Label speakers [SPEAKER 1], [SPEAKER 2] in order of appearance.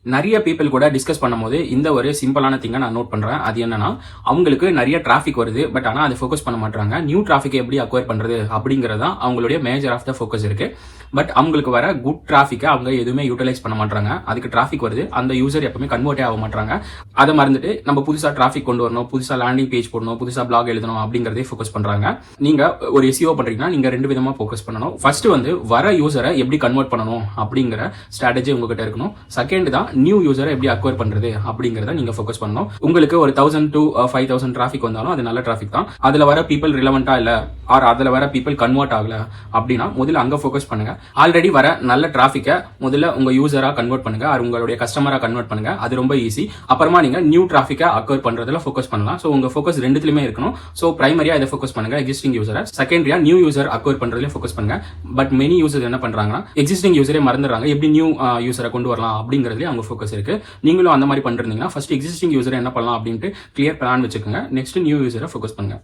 [SPEAKER 1] நிறைய பீப்புள் கூட டிஸ்கஸ் பண்ணும்போது இந்த ஒரு சிம்பிளான திங்கை நான் நோட் பண்றேன். அது என்னன்னா, அவங்களுக்கு நிறைய டிராஃபிக் வருது, பட் ஆனா அதை ஃபோக்கஸ் பண்ண மாட்டாங்க. நியூ டிராஃபிக்கை எப்படி அக்வயர் பண்றது அப்படிங்கறதா அவங்களுடைய மேஜர் ஆஃப் த ஃபோக்கஸ் இருக்கு. பட் அவங்களுக்கு வர குட் டிராஃபிக்கை அவங்க எதுவுமே யூட்டிலைஸ் பண்ண மாட்டாங்க. அதுக்கு டிராஃபிக் வருது, அந்த யூசர் எப்பவுமே கன்வெர்ட்டே ஆக மாட்டாங்க. அதை மறந்துட்டு நம்ம புதுசா டிராஃபிக் கொண்டு வரணும், புதுசா லேண்டிங் பேஜ் போடணும், புதுசா பிளாக் எழுதணும் அப்படிங்கறதே ஃபோக்கஸ் பண்றாங்க. நீங்க ஒரு SEO பண்றீங்கன்னா நீங்க ரெண்டு விதமா ஃபோக்கஸ் பண்ணணும். ஃபர்ஸ்ட் வர யூசரை எப்படி கன்வெர்ட் பண்ணணும் அப்படிங்கிற ஸ்ட்ராட்டஜி உங்ககிட்ட இருக்கணும். செகண்ட் தான் நியூ யூசரை எப்படி அக்வயர் பண்றது அப்படிங்கறத நீங்க ஃபோக்கஸ் பண்ணணும். உங்களுக்கு ஒரு 1000 to 5000 டிராஃபிக் வந்தாலும் அது நல்ல டிராஃபிக் தான். அதுல வர பீப்பிள் ரிலவெண்டா இல்ல ஆர் அதுல வர பீப்பிள் கன்வெர்ட் ஆகல அப்படின்னா முதல்ல அங்க ஃபோக்கஸ் பண்ணுங்க. ஆல்ரெடி வர நல்ல டிராஃபிக்கை முதல்ல உங்க யூசரா கன்வெர்ட் பண்ணுங்க, அது உங்களுடைய கஸ்டமரா கன்வெர்ட் பண்ணுங்க. அது ரொம்ப ஈஸி. அப்புறமா நீங்க நியூ டிராஃபிக்கை அக்வயர் பண்றதுல ஃபோக்கஸ் பண்ணலாம். சோ உங்க ஃபோக்கஸ் ரெண்டுத்துலயுமே இருக்கணும். சோ பிரைமரியா இதை ஃபோக்கஸ் பண்ணுங்க எக்ஸிஸ்டிங் யூசரை, செகண்டரியா நியூ யூசர் அக்வயர் பண்றதுல ஃபோக்கஸ் பண்ணுங்க. பட் மெனி யூசர் என்ன பண்றாங்கன்னா எக்ஸிஸ்டிங் யூசரே மறந்துடுறாங்க, எப்படி நியூ யூசரை கொண்டு வரலாம் அப்படிங்கறதுல அவங்க ஃபோக்கஸ் இருக்கு. நீங்களும் அந்த மாதிரி பண்றீங்கன்னா ஃபர்ஸ்ட் எக்ஸிஸ்டிங் யூசரை என்ன பண்ணலாம் அப்படின்ட்டு கிளியர் பிளான் வச்சுக்கோங்க. நெக்ஸ்ட் நியூ யூசரை ஃபோக்கஸ் பண்ணுங்க.